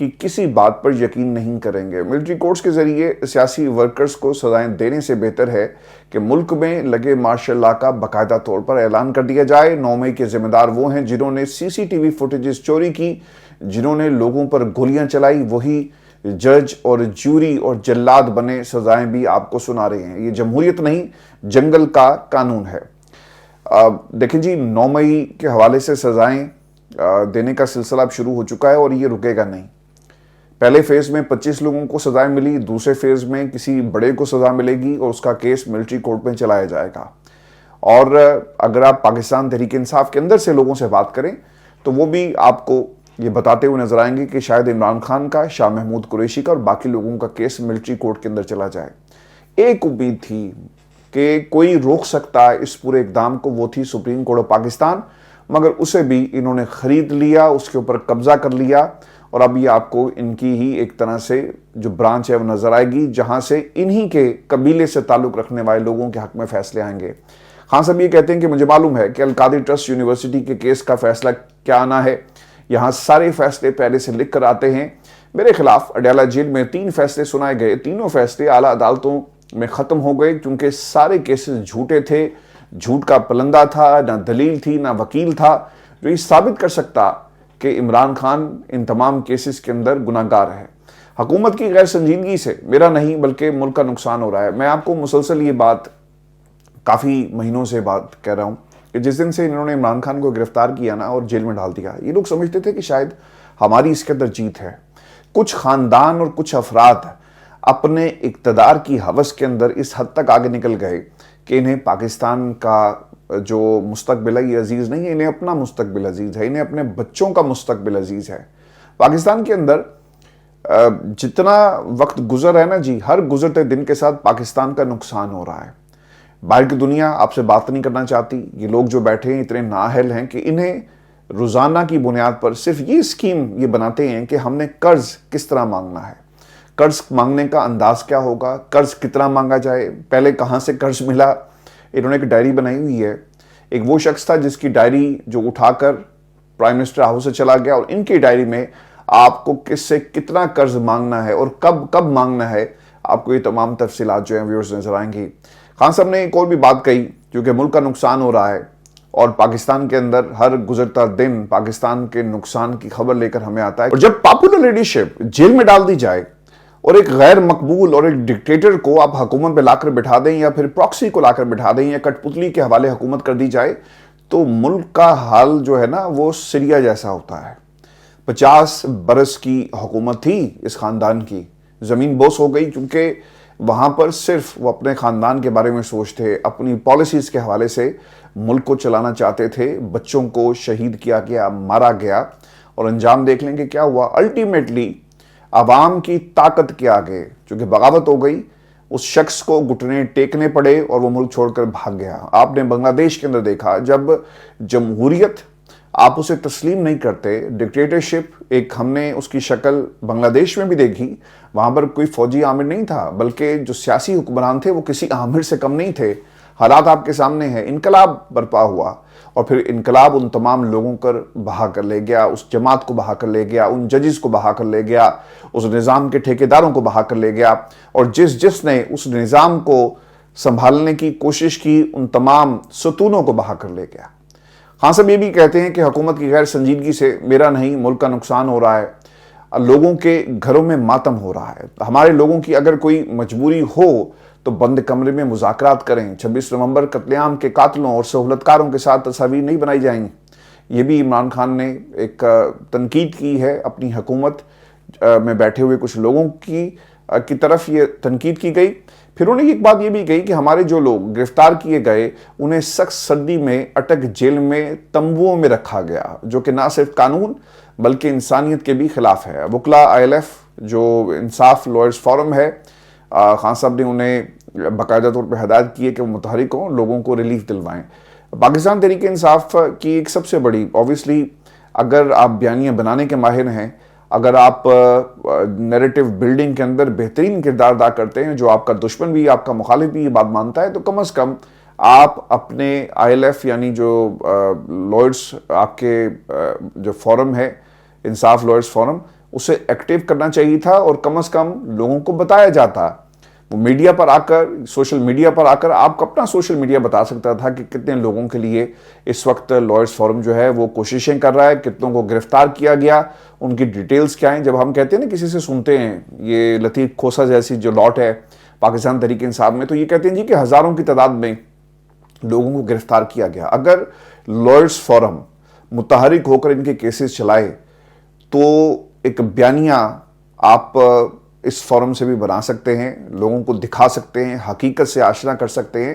کی کسی بات پر یقین نہیں کریں گے۔ ملٹری کورٹس کے ذریعے سیاسی ورکرز کو سزائیں دینے سے بہتر ہے کہ ملک میں لگے مارشل لا کا باقاعدہ طور پر اعلان کر دیا جائے۔ 9 مئی کے ذمہ دار وہ ہیں جنہوں نے CCTV فوٹیجز چوری کی، جنہوں نے لوگوں پر گولیاں چلائی، وہی جج اور جوری اور جلاد بنے سزائیں بھی آپ کو سنا رہے ہیں۔ یہ جمہوریت نہیں، جنگل کا قانون ہے۔ دیکھیں جی، 9 مئی کے حوالے سے سزائیں دینے کا سلسلہ اب شروع ہو چکا ہے اور یہ رکے گا نہیں۔ پہلے فیز میں 25 لوگوں کو سزائیں ملی، دوسرے فیز میں کسی بڑے کو سزا ملے گی اور اس کا کیس ملٹری کورٹ میں چلایا جائے گا۔ اور اگر آپ پاکستان تحریک انصاف کے اندر سے لوگوں سے بات کریں تو وہ بھی آپ کو یہ بتاتے ہوئے نظر آئیں گے کہ شاید عمران خان کا، شاہ محمود قریشی کا اور باقی لوگوں کا کیس ملٹری کورٹ کے اندر چلا جائے۔ ایک امید تھی کہ کوئی روک سکتا اس پورے اقدام کو، وہ تھی سپریم کورٹ آف پاکستان، مگر اسے بھی انہوں نے خرید لیا، اس کے اوپر قبضہ کر لیا، اور اب یہ آپ کو ان کی ہی ایک طرح سے جو برانچ ہے وہ نظر آئے گی، جہاں سے انہی کے قبیلے سے تعلق رکھنے والے لوگوں کے حق میں فیصلے آئیں گے۔ خان صاحب یہ کہتے ہیں کہ مجھے معلوم ہے کہ القادری ٹرسٹ یونیورسٹی کے کیس کا فیصلہ کیا آنا ہے، یہاں سارے فیصلے پہلے سے لکھ کر آتے ہیں۔ میرے خلاف اڈیالہ جیل میں 3 فیصلے سنائے گئے، تینوں فیصلے اعلیٰ عدالتوں میں ختم ہو گئے کیونکہ سارے کیسز جھوٹے تھے، جھوٹ کا پلندہ تھا، نہ دلیل تھی نہ وکیل تھا جو یہ ثابت کر سکتا کہ عمران خان ان تمام کیسز کے اندر گناہگار ہے۔ حکومت کی غیر سنجیدگی سے میرا نہیں بلکہ ملک کا نقصان ہو رہا ہے۔ میں آپ کو مسلسل یہ بات کافی مہینوں سے بات کہہ رہا ہوں کہ جس دن سے انہوں نے عمران خان کو گرفتار کیا نا اور جیل میں ڈال دیا، یہ لوگ سمجھتے تھے کہ شاید ہماری اس کے اندر جیت ہے۔ کچھ خاندان اور کچھ افراد اپنے اقتدار کی ہوس کے اندر اس حد تک آگے نکل گئے کہ انہیں پاکستان کا جو مستقبل ہے یہ عزیز نہیں ہے، انہیں اپنا مستقبل عزیز ہے، انہیں اپنے بچوں کا مستقبل عزیز ہے۔ پاکستان کے اندر جتنا وقت گزر ہے نا جی، ہر گزرتے دن کے ساتھ پاکستان کا نقصان ہو رہا ہے۔ باہر کی دنیا آپ سے بات نہیں کرنا چاہتی، یہ لوگ جو بیٹھے ہیں اتنے نااہل ہیں کہ انہیں روزانہ کی بنیاد پر صرف یہ اسکیم یہ بناتے ہیں کہ ہم نے قرض کس طرح مانگنا ہے، قرض مانگنے کا انداز کیا ہوگا، قرض کتنا مانگا جائے، پہلے کہاں سے قرض ملا۔ انہوں نے ایک ڈائری بنائی ہوئی ہے، ایک وہ شخص تھا جس کی ڈائری جو اٹھا کر پرائم منسٹر ہاؤس سے چلا گیا، اور ان کی ڈائری میں آپ کو کس سے کتنا قرض مانگنا ہے اور کب مانگنا ہے، آپ کو یہ تمام تفصیلات جو ہیں ویورز نظر آئیں گی۔ خان صاحب نے ایک اور بھی بات کہی، کیونکہ ملک کا نقصان ہو رہا ہے اور پاکستان کے اندر ہر گزرتا دن پاکستان کے نقصان کی خبر لے کر ہمیں آتا ہے، اور جب پاپولر لیڈرشپ جیل میں ڈال دی جائے اور ایک غیر مقبول اور ایک ڈکٹیٹر کو آپ حکومت پہ لا کر بٹھا دیں یا پھر پراکسی کو لا کر بٹھا دیں یا کٹ پتلی کے حوالے حکومت کر دی جائے، تو ملک کا حال جو ہے نا وہ سریا جیسا ہوتا ہے۔ 50 برس کی حکومت تھی اس خاندان کی، زمین بوس ہو گئی کیونکہ وہاں پر صرف وہ اپنے خاندان کے بارے میں سوچتے، اپنی پالیسیز کے حوالے سے ملک کو چلانا چاہتے تھے۔ بچوں کو شہید کیا گیا، مارا گیا، اور انجام دیکھ لیں کہ کیا ہوا۔ الٹیمیٹلی عوام کی طاقت کے آگے چونکہ بغاوت ہو گئی، اس شخص کو گھٹنے ٹیکنے پڑے اور وہ ملک چھوڑ کر بھاگ گیا۔ آپ نے بنگلہ دیش کے اندر دیکھا، جب جمہوریت آپ اسے تسلیم نہیں کرتے، ڈکٹیٹرشپ ایک ہم نے اس کی شکل بنگلہ دیش میں بھی دیکھی، وہاں پر کوئی فوجی عامر نہیں تھا بلکہ جو سیاسی حکمران تھے وہ کسی عامر سے کم نہیں تھے۔ حالات آپ کے سامنے ہیں، انقلاب برپا ہوا اور پھر انقلاب ان تمام لوگوں کو بہا کر لے گیا، اس جماعت کو بہا کر لے گیا، ان ججز کو بہا کر لے گیا، اس نظام کے ٹھیکیداروں کو بہا کر لے گیا، اور جس نے اس نظام کو سنبھالنے کی کوشش کی ان تمام ستونوں کو بہا کر لے گیا۔ خان صاحب یہ بھی کہتے ہیں کہ حکومت کی غیر سنجیدگی سے میرا نہیں ملک کا نقصان ہو رہا ہے، لوگوں کے گھروں میں ماتم ہو رہا ہے۔ ہمارے لوگوں کی اگر کوئی مجبوری ہو تو بند کمرے میں مذاکرات کریں۔ 26 نومبر قتل عام کے قاتلوں اور سہولتکاروں کے ساتھ تصاویر نہیں بنائی جائیں۔ یہ بھی عمران خان نے ایک تنقید کی ہے، اپنی حکومت میں بیٹھے ہوئے کچھ لوگوں کی طرف یہ تنقید کی گئی۔ پھر انہوں نے ایک بات یہ بھی کہی کہ ہمارے جو لوگ گرفتار کیے گئے انہیں سخت سردی میں اٹک جیل میں تمبوؤں میں رکھا گیا، جو کہ نہ صرف قانون بلکہ انسانیت کے بھی خلاف ہے۔ وکلا ILF جو انصاف لائرز فورم ہے، خان صاحب نے انہیں باقاعدہ طور پہ ہدایت کی ہے کہ وہ متحرک ہوں، لوگوں کو ریلیف دلوائیں۔ پاکستان تحریک انصاف کی ایک سب سے بڑی، اوبویسلی اگر آپ بیانیاں بنانے کے ماہر ہیں، اگر آپ نیریٹو بلڈنگ کے اندر بہترین کردار ادا کرتے ہیں، جو آپ کا دشمن بھی آپ کا مخالف بھی یہ بات مانتا ہے، تو کم از کم آپ اپنے ILF یعنی جو لائرز آپ کے جو فورم ہے انصاف لائرز فورم، اسے ایکٹیو کرنا چاہیے تھا اور کم از کم لوگوں کو بتایا جاتا. وہ میڈیا پر آ کر, سوشل میڈیا پر آ کر آپ کو اپنا سوشل میڈیا بتا سکتا تھا کہ کتنے لوگوں کے لیے اس وقت لائرز فورم جو ہے وہ کوششیں کر رہا ہے, کتنوں کو گرفتار کیا گیا, ان کی ڈیٹیلز کیا ہیں. جب ہم کہتے ہیں نا, کسی سے سنتے ہیں یہ لطیف کھوسہ جیسی جو لاٹ ہے پاکستان تحریک انصاف میں, تو یہ کہتے ہیں جی کہ ہزاروں کی تعداد میں لوگوں کو گرفتار کیا گیا. اگر لائرز فورم متحرک ہو کر ان کے کیسز چلائے تو ایک بیانیہ آپ اس فورم سے بھی بنا سکتے ہیں, لوگوں کو دکھا سکتے ہیں, حقیقت سے آشنا کر سکتے ہیں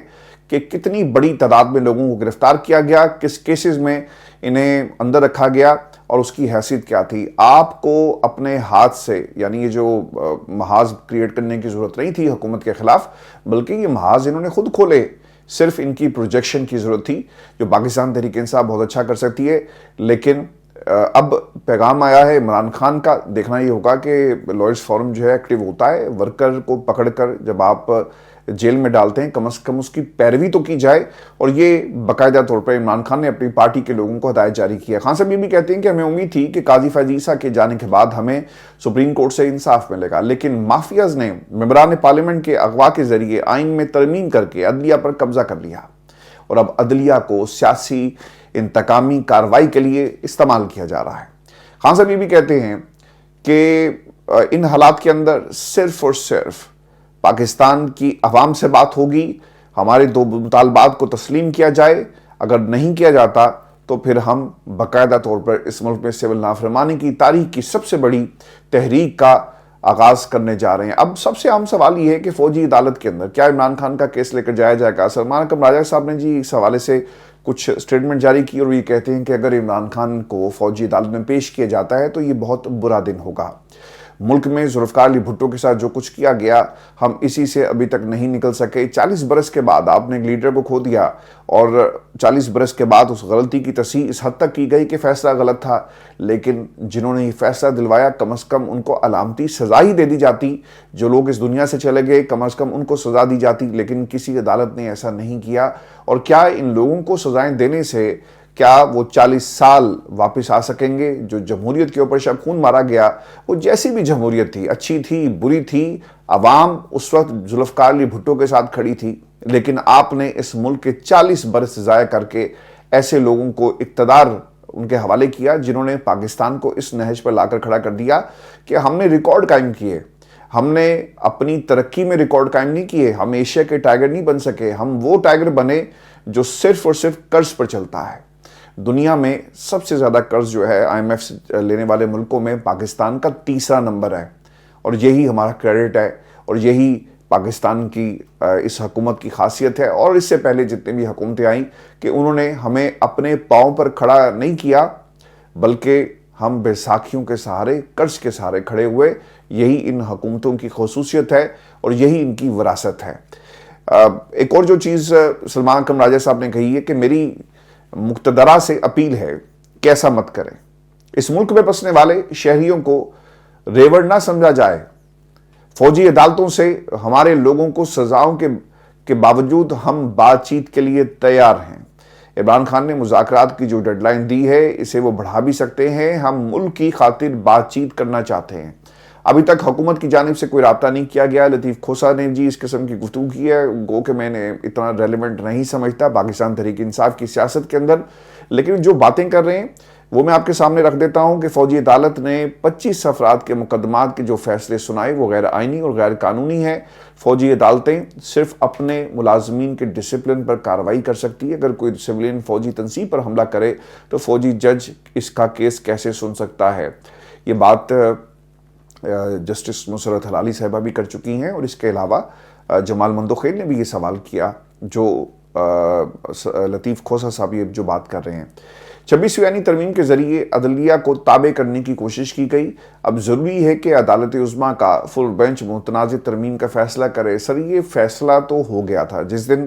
کہ کتنی بڑی تعداد میں لوگوں کو گرفتار کیا گیا, کس کیسز میں انہیں اندر رکھا گیا اور اس کی حیثیت کیا تھی. آپ کو اپنے ہاتھ سے, یعنی یہ جو محاذ کریٹ کرنے کی ضرورت نہیں تھی حکومت کے خلاف, بلکہ یہ محاذ انہوں نے خود کھولے. صرف ان کی پروجیکشن کی ضرورت تھی جو پاکستان تحریک انصاف بہت اچھا کر سکتی ہے. لیکن اب پیغام آیا ہے عمران خان کا, دیکھنا یہ ہوگا کہ لائرز فورم جو ہے ایکٹیو ہوتا ہے. ورکر کو پکڑ کر جب آپ جیل میں ڈالتے ہیں, کم از کم اس کی پیروی تو کی جائے. اور یہ باقاعدہ طور پر عمران خان نے اپنی پارٹی کے لوگوں کو ہدایت جاری کیا. خان صاحب یہ بھی کہتے ہیں کہ ہمیں امید تھی کہ قاضی فیض عیسیٰ کے جانے کے بعد ہمیں سپریم کورٹ سے انصاف ملے گا, لیکن مافیاز نے ممبران پارلیمنٹ کے اغوا کے ذریعے آئین میں ترمیم کر کے عدلیہ پر قبضہ کر لیا, اور اب عدلیہ کو سیاسی انتقامی کارروائی کے لیے استعمال کیا جا رہا ہے. خان صاحب یہ بھی کہتے ہیں کہ ان حالات کے اندر صرف اور صرف پاکستان کی عوام سے بات ہوگی, ہمارے دو مطالبات کو تسلیم کیا جائے. اگر نہیں کیا جاتا تو پھر ہم باقاعدہ طور پر اس ملک میں سول نافرمانی کی تاریخ کی سب سے بڑی تحریک کا آغاز کرنے جا رہے ہیں. اب سب سے اہم سوال یہ ہے کہ فوجی عدالت کے اندر کیا عمران خان کا کیس لے کر جایا جائے گا. سلمان اکرم راجہ صاحب نے جی اس حوالے سے کچھ سٹیٹمنٹ جاری کی اور یہ کہتے ہیں کہ اگر عمران خان کو فوجی عدالت میں پیش کیا جاتا ہے تو یہ بہت برا دن ہوگا. ملک میں ذوالفقار علی بھٹو کے ساتھ جو کچھ کیا گیا, ہم اسی سے ابھی تک نہیں نکل سکے. 40 برس کے بعد آپ نے ایک لیڈر کو کھو دیا, اور 40 برس کے بعد اس غلطی کی تصحیح اس حد تک کی گئی کہ فیصلہ غلط تھا, لیکن جنہوں نے یہ فیصلہ دلوایا کم از کم ان کو علامتی سزا ہی دے دی جاتی. جو لوگ اس دنیا سے چلے گئے کم از کم ان کو سزا دی جاتی, لیکن کسی عدالت نے ایسا نہیں کیا. اور کیا ان لوگوں کو سزائیں دینے سے کیا وہ 40 سال واپس آ سکیں گے؟ جو جمہوریت کے اوپر شب خون مارا گیا, وہ جیسی بھی جمہوریت تھی, اچھی تھی بری تھی, عوام اس وقت ذوالفقار علی بھٹو کے ساتھ کھڑی تھی. لیکن آپ نے اس ملک کے 40 برس ضائع کر کے ایسے لوگوں کو اقتدار ان کے حوالے کیا جنہوں نے پاکستان کو اس نہج پر لا کر کھڑا کر دیا کہ ہم نے ریکارڈ قائم کیے. ہم نے اپنی ترقی میں ریکارڈ قائم نہیں کیے, ہم ایشیا کے ٹائیگر نہیں بن سکے, ہم وہ ٹائیگر بنے جو صرف اور صرف قرض پر چلتا ہے. دنیا میں سب سے زیادہ قرض جو ہے آئی ایم ایف سے لینے والے ملکوں میں پاکستان کا 3را نمبر ہے, اور یہی ہمارا کریڈٹ ہے, اور یہی پاکستان کی اس حکومت کی خاصیت ہے. اور اس سے پہلے جتنے بھی حکومتیں آئیں کہ انہوں نے ہمیں اپنے پاؤں پر کھڑا نہیں کیا, بلکہ ہم بیساکھیوں کے سہارے, قرض کے سہارے کھڑے ہوئے. یہی ان حکومتوں کی خصوصیت ہے اور یہی ان کی وراثت ہے. ایک اور جو چیز سلمان اکرم راجہ صاحب نے کہی ہے کہ میری مقتدرہ سے اپیل ہے کہ ایسا مت کریں. اس ملک میں بسنے والے شہریوں کو ریوڑ نہ سمجھا جائے. فوجی عدالتوں سے ہمارے لوگوں کو سزاؤں کے باوجود ہم بات چیت کے لیے تیار ہیں. عمران خان نے مذاکرات کی جو ڈیڈ لائن دی ہے اسے وہ بڑھا بھی سکتے ہیں. ہم ملک کی خاطر بات چیت کرنا چاہتے ہیں. ابھی تک حکومت کی جانب سے کوئی رابطہ نہیں کیا گیا. لطیف کھوسہ نے جی اس قسم کی گفتگو کی ہے, گو کہ میں نے اتنا ریلیونٹ نہیں سمجھتا پاکستان تحریک انصاف کی سیاست کے اندر, لیکن جو باتیں کر رہے ہیں وہ میں آپ کے سامنے رکھ دیتا ہوں کہ فوجی عدالت نے 25 افراد کے مقدمات کے جو فیصلے سنائے وہ غیر آئینی اور غیر قانونی ہیں. فوجی عدالتیں صرف اپنے ملازمین کے ڈسپلن پر کارروائی کر سکتی ہے. اگر کوئی سویلین فوجی تنصیب پر حملہ کرے تو فوجی جج اس کا کیس کیسے سن سکتا ہے؟ یہ بات جسٹس نصرت ہلالی صاحبہ بھی کر چکی ہیں, اور اس کے علاوہ جمال مندوخیل نے بھی یہ سوال کیا جو لطیف کھوسہ صاحب یہ جو بات کر رہے ہیں. 26ویں آئینی ترمیم کے ذریعے عدلیہ کو تابع کرنے کی کوشش کی گئی. اب ضروری ہے کہ عدالت عظمیٰ کا فل بینچ متنازع ترمیم کا فیصلہ کرے. سر یہ فیصلہ تو ہو گیا تھا جس دن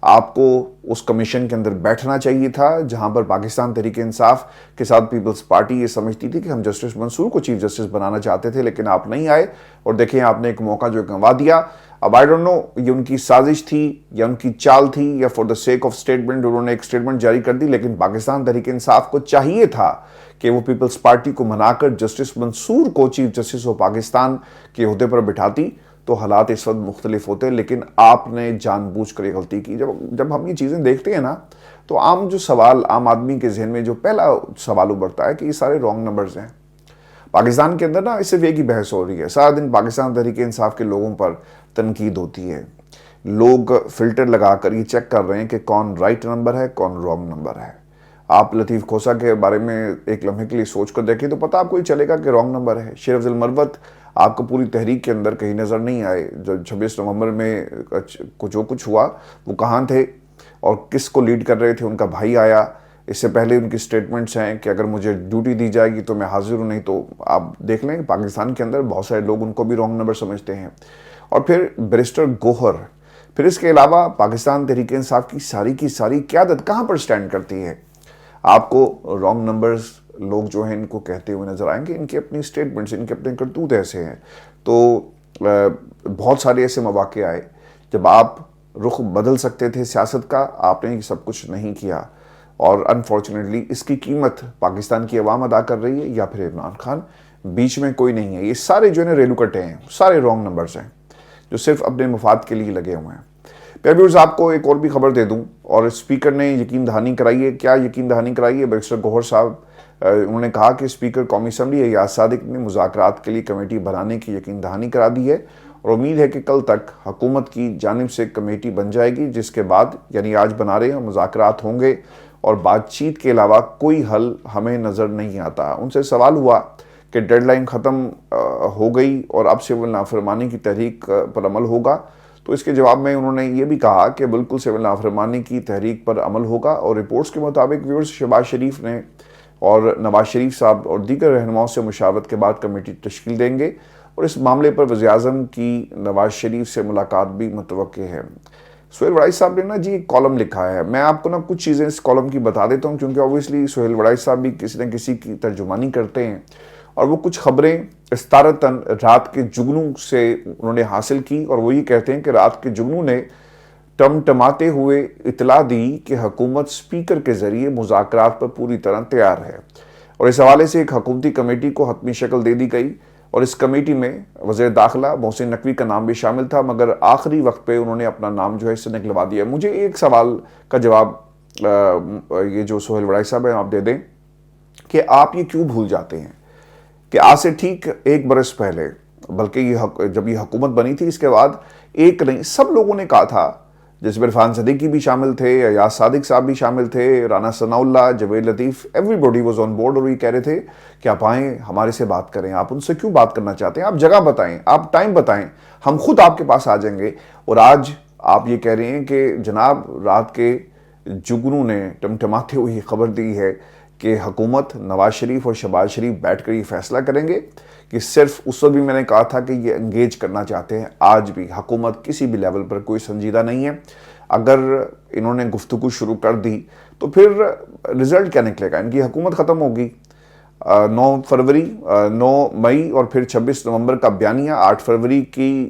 آپ کو اس کمیشن کے اندر بیٹھنا چاہیے تھا جہاں پر پاکستان تحریک انصاف کے ساتھ پیپلز پارٹی یہ سمجھتی تھی کہ ہم جسٹس منصور کو چیف جسٹس بنانا چاہتے تھے، لیکن آپ نہیں آئے اور دیکھیں آپ نے ایک موقع جو گنوا دیا۔ اب آئی ڈونٹ نو یہ ان کی سازش تھی یا ان کی چال تھی یا for the sake of statement انہوں نے ایک اسٹیٹمنٹ جاری کر دی، لیکن پاکستان تحریک انصاف کو چاہیے تھا کہ وہ پیپلز پارٹی کو منا کر جسٹس منصور کو چیف جسٹس آف پاکستان کے عہدے پر بٹھاتی تو حالات اس وقت مختلف ہوتے، لیکن آپ نے جان بوجھ کر یہ غلطی کی۔ جب ہم یہ چیزیں دیکھتے ہیں نا تو عام جو سوال عام آدمی کے ذہن میں جو پہلا سوال ابھرتا ہے کہ یہ سارے رانگ نمبرز ہیں۔ پاکستان کے اندر نا اس سے ایک ہی بحث ہو رہی ہے، سارا دن پاکستان تحریک انصاف کے لوگوں پر تنقید ہوتی ہے، لوگ فلٹر لگا کر یہ چیک کر رہے ہیں کہ کون رائٹ نمبر ہے کون رانگ نمبر ہے۔ آپ لطیف کھوسہ کے بارے میں ایک لمحے کے لیے سوچ کر دیکھیں تو پتہ آپ کو یہ چلے گا کہ رانگ نمبر ہے۔ شیر افضل مروت آپ کو پوری تحریک کے اندر کہیں نظر نہیں آئے، جو 26 نومبر میں جو کچھ ہوا وہ کہاں تھے اور کس کو لیڈ کر رہے تھے؟ ان کا بھائی آیا، اس سے پہلے ان کی سٹیٹمنٹس ہیں کہ اگر مجھے ڈیوٹی دی جائے گی تو میں حاضر ہوں، نہیں تو آپ دیکھ لیں پاکستان کے اندر بہت سارے لوگ ان کو بھی رانگ نمبر سمجھتے ہیں۔ اور پھر بیرسٹر گوہر، پھر اس کے علاوہ پاکستان تحریک انصاف کی ساری قیادت کہاں پر سٹینڈ کرتی ہے؟ آپ کو رانگ نمبرز لوگ جو ہیں ان کو کہتے ہوئے نظر آئیں گے، ان کے اپنی سٹیٹمنٹس، ان کے اپنے کرتوت ایسے ہیں۔ تو بہت سارے ایسے مواقع آئے جب آپ رخ بدل سکتے تھے سیاست کا، آپ نے یہ سب کچھ نہیں کیا، اور انفارچونیٹلی اس کی قیمت پاکستان کی عوام ادا کر رہی ہے یا پھر عمران خان، بیچ میں کوئی نہیں ہے۔ یہ سارے جو ہے ریلو کٹے ہیں، سارے رانگ نمبرز ہیں جو صرف اپنے مفاد کے لیے لگے ہوئے ہیں۔ پیارے ویورز، آپ کو ایک اور بھی خبر دے دوں، اور اسپیکر نے یقین دہانی کرائی ہے۔ کیا یقین دہانی کرائی ہے؟ بیرسٹر گوہر صاحب انہوں نے کہا کہ اسپیکر قومی اسمبلی ایاز صادق نے مذاکرات کے لیے کمیٹی بنانے کی یقین دہانی کرا دی ہے، اور امید ہے کہ کل تک حکومت کی جانب سے کمیٹی بن جائے گی، جس کے بعد یعنی آج بنا رہے ہیں مذاکرات ہوں گے، اور بات چیت کے علاوہ کوئی حل ہمیں نظر نہیں آتا۔ ان سے سوال ہوا کہ ڈیڈ لائن ختم ہو گئی اور اب سول نافرمانی کی تحریک پر عمل ہوگا، تو اس کے جواب میں انہوں نے یہ بھی کہا کہ بالکل سول نافرمانی کی تحریک پر عمل ہوگا، اور رپورٹس کے مطابق ویورز شہباز شریف نے اور نواز شریف صاحب اور دیگر رہنماؤں سے مشاورت کے بعد کمیٹی تشکیل دیں گے، اور اس معاملے پر وزیر اعظم کی نواز شریف سے ملاقات بھی متوقع ہے۔ سہیل وڑائی صاحب نے نا جی ایک کالم لکھا ہے، میں آپ کو نا کچھ چیزیں اس کالم کی بتا دیتا ہوں، کیونکہ اوبویسلی سہیل وڑائی صاحب بھی کسی نہ کسی کی ترجمانی کرتے ہیں، اور وہ کچھ خبریں استارتاً رات کے جگنوں سے انہوں نے حاصل کی، اور وہ یہ کہتے ہیں کہ رات کے جگنوں نے ٹمٹماتے ہوئے اطلاع دی کہ حکومت سپیکر کے ذریعے مذاکرات پر پوری طرح تیار ہے، اور اس حوالے سے ایک حکومتی کمیٹی کو حتمی شکل دے دی گئی، اور اس کمیٹی میں وزیر داخلہ محسن نقوی کا نام بھی شامل تھا، مگر آخری وقت پہ انہوں نے اپنا نام جو ہے اس سے نکلوا دیا۔ مجھے ایک سوال کا جواب یہ جو سہیل وڑائی صاحب ہیں آپ دے دیں کہ آپ یہ کیوں بھول جاتے ہیں کہ آج سے ٹھیک 1 برس پہلے، بلکہ جب یہ حکومت بنی تھی اس کے بعد ایک نہیں سب لوگوں نے کہا تھا، جس میں عرفان صدیقی بھی شامل تھے، ایاز صادق صاحب بھی شامل تھے، Rana Sanaullah, Javed Latif, everybody was on board, اور یہ کہہ رہے تھے کہ آپ آئیں ہمارے سے بات کریں، آپ ان سے کیوں بات کرنا چاہتے ہیں، آپ جگہ بتائیں، آپ ٹائم بتائیں، ہم خود آپ کے پاس آ جائیں گے۔ اور آج آپ یہ کہہ رہے ہیں کہ جناب رات کے جگنوں نے ٹمٹماتے ہوئے یہ خبر دی ہے کہ حکومت نواز شریف اور شہباز شریف بیٹھ کر یہ فیصلہ کریں گے کہ صرف اس وقت بھی میں نے کہا تھا کہ یہ انگیج کرنا چاہتے ہیں، آج بھی حکومت کسی بھی لیول پر کوئی سنجیدہ نہیں ہے۔ اگر انہوں نے گفتگو شروع کر دی تو پھر رزلٹ کیا نکلے گا؟ ان کی حکومت ختم ہوگی 9 مئی اور پھر 26 نومبر کا بیانیہ، 8 فروری کی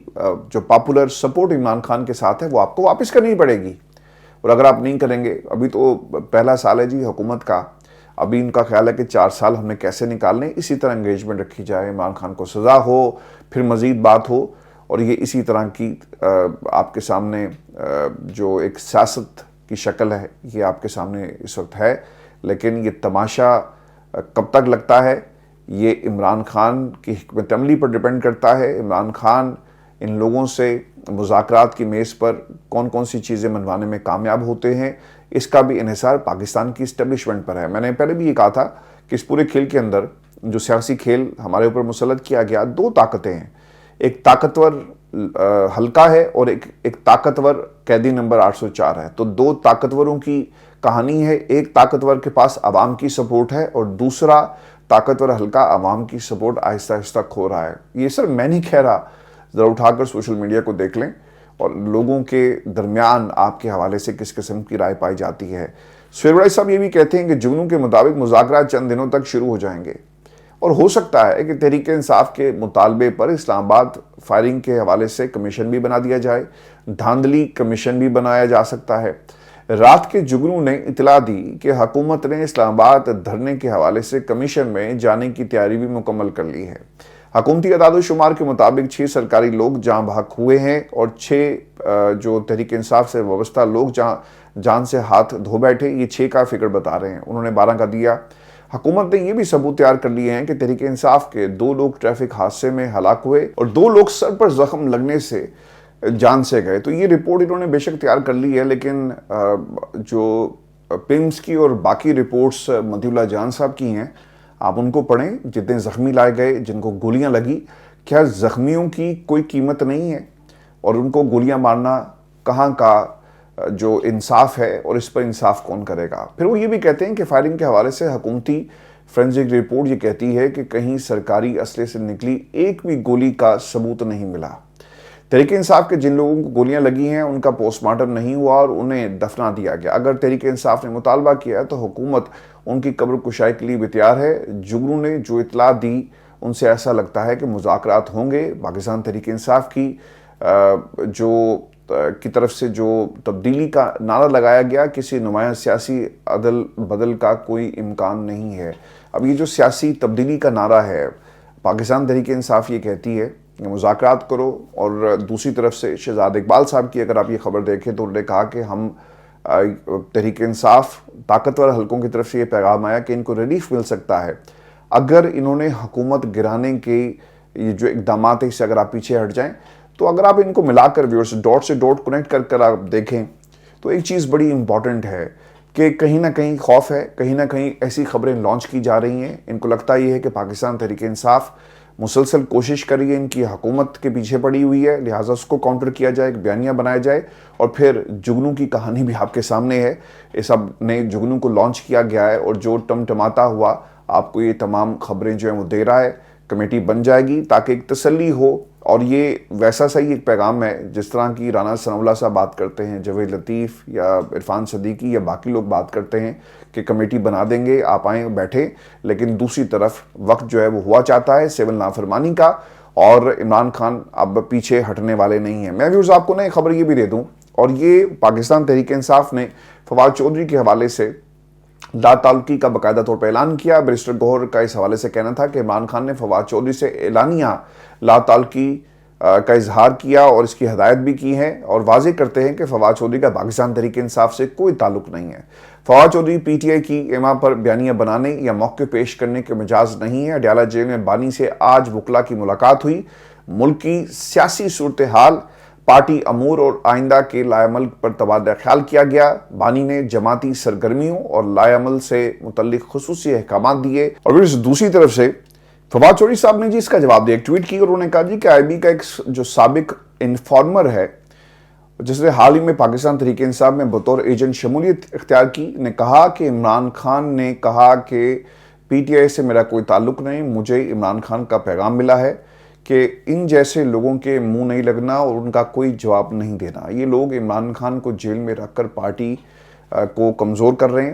جو پاپولر سپورٹ عمران خان کے ساتھ ہے وہ آپ کو واپس کرنی پڑے گی، اور اگر آپ نہیں کریں گے، ابھی تو پہلا سال ہے جی حکومت کا، ابھی ان کا خیال ہے کہ 4 سال ہم نے کیسے نکالنے، اسی طرح انگیجمنٹ رکھی جائے، عمران خان کو سزا ہو، پھر مزید بات ہو، اور یہ اسی طرح کی آپ کے سامنے جو ایک سیاست کی شکل ہے یہ آپ کے سامنے اس وقت ہے۔ لیکن یہ تماشا کب تک لگتا ہے یہ عمران خان کی حکمت عملی پر ڈیپینڈ کرتا ہے۔ عمران خان ان لوگوں سے مذاکرات کی میز پر کون کون سی چیزیں منوانے میں کامیاب ہوتے ہیں، اس کا بھی انحصار پاکستان کی اسٹیبلشمنٹ پر ہے۔ میں نے پہلے بھی یہ کہا تھا کہ اس پورے کھیل کے اندر جو سیاسی کھیل ہمارے اوپر مسلط کیا گیا، 2 طاقتیں ہیں، ایک طاقتور حلقہ ہے اور ایک طاقتور قیدی نمبر 804 ہے۔ تو 2 طاقتوروں کی کہانی ہے، ایک طاقتور کے پاس عوام کی سپورٹ ہے اور دوسرا طاقتور حلقہ عوام کی سپورٹ آہستہ آہستہ کھو رہا ہے۔ یہ سر میں نہیں کہہ رہا، ذرا اٹھا کر سوشل میڈیا کو دیکھ لیں، اور لوگوں کے درمیان آپ کے حوالے سے کس قسم کی رائے پائی جاتی ہے۔ سہیل وڑائی صاحب یہ بھی کہتے ہیں کہ جگنو کے مطابق مذاکرات چند دنوں تک شروع ہو جائیں گے، اور ہو سکتا ہے کہ تحریک انصاف کے مطالبے پر اسلام آباد فائرنگ کے حوالے سے کمیشن بھی بنا دیا جائے، دھاندلی کمیشن بھی بنایا جا سکتا ہے۔ رات کے جگنو نے اطلاع دی کہ حکومت نے اسلام آباد دھرنے کے حوالے سے کمیشن میں جانے کی تیاری بھی مکمل کر لی ہے۔ حکومتی اعداد و شمار کے مطابق 6 سرکاری لوگ جاں بحق ہوئے ہیں اور 6 جو تحریک انصاف سے وابستہ لوگ جان سے ہاتھ دھو بیٹھے۔ یہ 6 کا فگر بتا رہے ہیں، انہوں نے 12 کا دیا۔ حکومت نے یہ بھی ثبوت تیار کر لیے ہیں کہ تحریک انصاف کے 2 لوگ ٹریفک حادثے میں ہلاک ہوئے اور 2 لوگ سر پر زخم لگنے سے جان سے گئے۔ تو یہ رپورٹ انہوں نے بے شک تیار کر لی ہے، لیکن جو پیمز کی اور باقی رپورٹس مدی اللہ جان صاحب کی ہیں، آپ ان کو پڑھیں۔ جتنے زخمی لائے گئے، جن کو گولیاں لگی، کیا زخمیوں کی کوئی قیمت نہیں ہے؟ اور ان کو گولیاں مارنا کہاں کا جو انصاف ہے، اور اس پر انصاف کون کرے گا؟ پھر وہ یہ بھی کہتے ہیں کہ فائرنگ کے حوالے سے حکومتی فورینزک رپورٹ یہ کہتی ہے کہ کہیں سرکاری اسلحے سے نکلی ایک بھی گولی کا ثبوت نہیں ملا۔ تحریک انصاف کے جن لوگوں کو گولیاں لگی ہیں ان کا پوسٹ مارٹم نہیں ہوا اور انہیں دفنا دیا گیا۔ اگر تحریک انصاف نے مطالبہ کیا تو حکومت ان کی قبر کشائی کے لیے بھی تیار ہے۔ جگنو نے جو اطلاع دی ان سے ایسا لگتا ہے کہ مذاکرات ہوں گے۔ پاکستان تحریک انصاف کی طرف سے جو تبدیلی کا نعرہ لگایا گیا، کسی نمایاں سیاسی عدل بدل کا کوئی امکان نہیں ہے۔ اب یہ جو سیاسی تبدیلی کا نعرہ ہے، پاکستان تحریک انصاف یہ کہتی ہے کہ مذاکرات کرو، اور دوسری طرف سے شہزاد اقبال صاحب کی اگر آپ یہ خبر دیکھیں تو انہوں نے کہا کہ ہم تحریک انصاف طاقتور حلقوں کی طرف سے یہ پیغام آیا کہ ان کو ریلیف مل سکتا ہے اگر انہوں نے حکومت گرانے کے یہ جو اقدامات ہیں اس سے اگر آپ پیچھے ہٹ جائیں۔ تو اگر آپ ان کو ملا کر ویورز ڈاٹ سے ڈاٹ کنیکٹ کر آپ دیکھیں تو ایک چیز بڑی امپورٹنٹ ہے کہ کہیں نہ کہیں خوف ہے، کہیں نہ کہیں ایسی خبریں لانچ کی جا رہی ہیں۔ ان کو لگتا یہ ہے کہ پاکستان تحریک انصاف مسلسل کوشش کر رہی ہے، ان کی حکومت کے پیچھے پڑی ہوئی ہے، لہٰذا اس کو کاؤنٹر کیا جائے، ایک بیانیہ بنایا جائے۔ اور پھر جگنو کی کہانی بھی آپ کے سامنے ہے، یہ سب نے جگنو کو لانچ کیا گیا ہے اور جو ٹمٹماتا ہوا آپ کو یہ تمام خبریں جو ہیں وہ دے رہا ہے۔ کمیٹی بن جائے گی تاکہ ایک تسلی ہو، اور یہ ویسا صحیح ایک پیغام ہے جس طرح کی رانا ثناء اللہ صاحب بات کرتے ہیں، جاوید لطیف یا عرفان صدیقی یا باقی لوگ بات کرتے ہیں کہ کمیٹی بنا دیں گے، آپ آئیں بیٹھیں، لیکن دوسری طرف وقت جو ہے وہ ہوا چاہتا ہے سول نافرمانی کا، اور عمران خان اب پیچھے ہٹنے والے نہیں ہیں۔ میں ویورز آپ کو نئی خبر یہ بھی دے دوں، اور یہ پاکستان تحریک انصاف نے فواد چودھری کے حوالے سے لا تعلقی کا باقاعدہ طور پر اعلان کیا۔ بیرسٹر گوہر کا اس حوالے سے کہنا تھا کہ عمران خان نے فواد چودھری سے اعلانیہ لا تعلقی کا اظہار کیا اور اس کی ہدایت بھی کی ہے، اور واضح کرتے ہیں کہ فواد چودھری کا پاکستان تحریک انصاف سے کوئی تعلق نہیں ہے۔ Fawad Chaudhry P T I کی ایما پر بیانیہ بنانے یا موقع پیش کرنے کے مجاز نہیں ہے۔ اڈیالہ جیل میں بانی سے آج وکلا کی ملاقات ہوئی۔ ملک کی سیاسی صورتحال، پارٹی امور اور آئندہ کے لائے عمل پر تبادلہ خیال کیا گیا۔ بانی نے جماعتی سرگرمیوں اور لائے عمل سے متعلق خصوصی احکامات دیے، اور پھر دوسری طرف سے فواد چودھری صاحب نے اس کا جواب دیا، ایک ٹویٹ کی اور انہوں نے کہا کہ آئی بی کا ایک جو سابق انفارمر ہے جس نے حال ہی میں پاکستان تحریک انصاف میں بطور ایجنٹ شمولیت اختیار کی، نے کہا کہ عمران خان نے کہا کہ پی ٹی آئی سے میرا کوئی تعلق نہیں، مجھے عمران خان کا پیغام ملا ہے کہ ان جیسے لوگوں کے منہ نہیں لگنا اور ان کا کوئی جواب نہیں دینا۔ یہ لوگ عمران خان کو جیل میں رکھ کر پارٹی کو کمزور کر رہے ہیں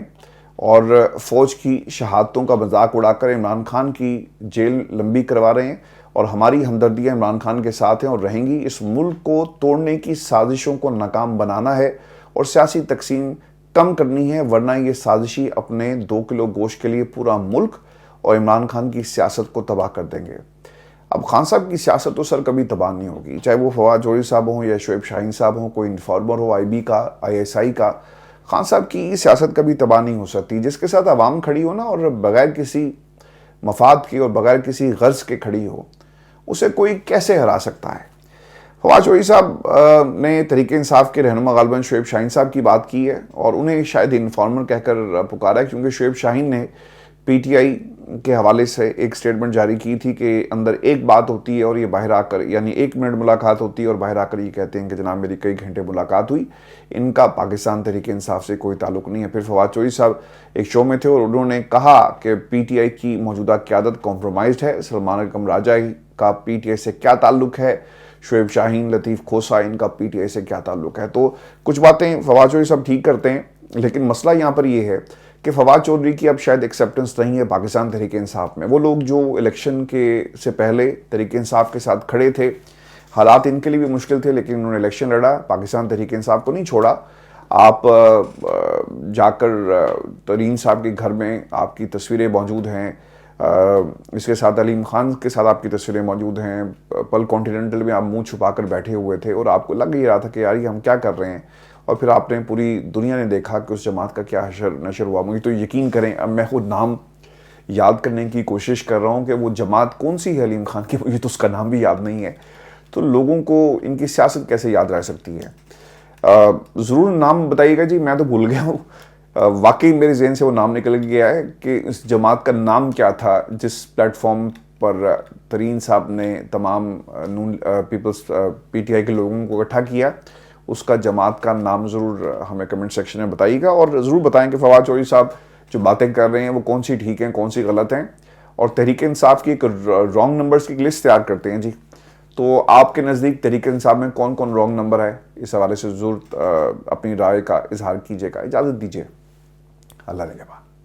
اور فوج کی شہادتوں کا مذاق اڑا کر عمران خان کی جیل لمبی کروا رہے ہیں، اور ہماری ہمدردیاں عمران خان کے ساتھ ہیں اور رہیں گی۔ اس ملک کو توڑنے کی سازشوں کو ناکام بنانا ہے اور سیاسی تقسیم کم کرنی ہے، ورنہ یہ سازشی اپنے 2 کلو گوشت کے لیے پورا ملک اور عمران خان کی سیاست کو تباہ کر دیں گے۔ اب خان صاحب کی سیاست تو سر کبھی تباہ نہیں ہوگی، چاہے وہ فواد چودھری صاحب ہوں یا شعیب شاہین صاحب ہوں، کوئی انفارمر ہو آئی بی کا، آئی ایس آئی کا، خان صاحب کی سیاست کبھی تباہ نہیں ہو سکتی۔ جس کے ساتھ عوام کھڑی ہو نا، اور بغیر کسی مفاد کی اور بغیر کسی غرض کے کھڑی ہو، اسے کوئی کیسے ہرا سکتا ہے؟ فواد چودھری صاحب نے تحریک انصاف کے رہنما غالباً شعیب شاہین صاحب کی بات کی ہے، اور انہیں شاید انفارمر کہہ کر پکارا ہے، کیونکہ شعیب شاہین نے پی ٹی آئی کے حوالے سے ایک سٹیٹمنٹ جاری کی تھی کہ اندر ایک بات ہوتی ہے اور یہ باہر آ کر، یعنی 1 منٹ ملاقات ہوتی ہے اور باہر آ کر یہ کہتے ہیں کہ جناب میری کئی گھنٹے ملاقات ہوئی، ان کا پاکستان تحریک انصاف سے کوئی تعلق نہیں ہے۔ پھر فواد چودھری صاحب ایک شو میں تھے اور انہوں نے کہا کہ پی ٹی آئی کی موجودہ قیادت کمپرومائزڈ ہے۔ سلمان اکرم راجہ کا پی ٹی آئی سے کیا تعلق ہے؟ شعیب شاہین، لطیف کھوسا، ان کا پی ٹی آئی سے کیا تعلق ہے. تو کچھ باتیں فواد چودھری صاحب ٹھیک کرتے ہیں، لیکن مسئلہ یہاں پر یہ ہے کہ فواد چودھری کی اب شاید ایکسیپٹنس نہیں ہے پاکستان تحریک انصاف میں. وہ لوگ جو الیکشن کے سے پہلے تحریک انصاف کے ساتھ کھڑے تھے، حالات ان کے لیے بھی مشکل تھے لیکن انہوں نے الیکشن لڑا، پاکستان تحریک انصاف کو نہیں چھوڑا. آپ جا کر ترین صاحب کے گھر میں آپ کی تصویریں موجود ہیں، اس کے ساتھ علیم خان کے ساتھ آپ کی تصویریں موجود ہیں. پل کانٹیننٹل میں آپ منہ چھپا کر بیٹھے ہوئے تھے اور آپ کو لگ ہی رہا تھا کہ یار یہ ہم کیا کر رہے ہیں. اور پھر آپ نے پوری دنیا نے دیکھا کہ اس جماعت کا کیا نشر ہوا. مجھے تو یقین کریں اب میں خود نام یاد کرنے کی کوشش کر رہا ہوں کہ وہ جماعت کون سی ہے علیم خان کی، مجھے تو اس کا نام بھی یاد نہیں ہے. تو لوگوں کو ان کی سیاست کیسے یاد رہ سکتی ہے؟ ضرور نام بتائیے گا جی، میں تو بھول گیا ہوں. واقعی میرے ذہن سے وہ نام نکل گیا ہے کہ اس جماعت کا نام کیا تھا جس پلیٹ فارم پر ترین صاحب نے تمام پیپلز پی ٹی آئی کے لوگوں کو اکٹھا کیا. اس کا جماعت کا نام ضرور ہمیں کمنٹ سیکشن میں بتائیے گا، اور ضرور بتائیں کہ فواد چودھری صاحب جو باتیں کر رہے ہیں وہ کون سی ٹھیک ہیں کون سی غلط ہیں. اور تحریک انصاف کی ایک رانگ نمبرز کی ایک لسٹ تیار کرتے ہیں جی. تو آپ کے نزدیک تحریک انصاف میں کون کون رانگ نمبر ہے، اس حوالے سے ضرور اپنی رائے کا اظہار کیجیے گا. اجازت دیجیے، اللہ نے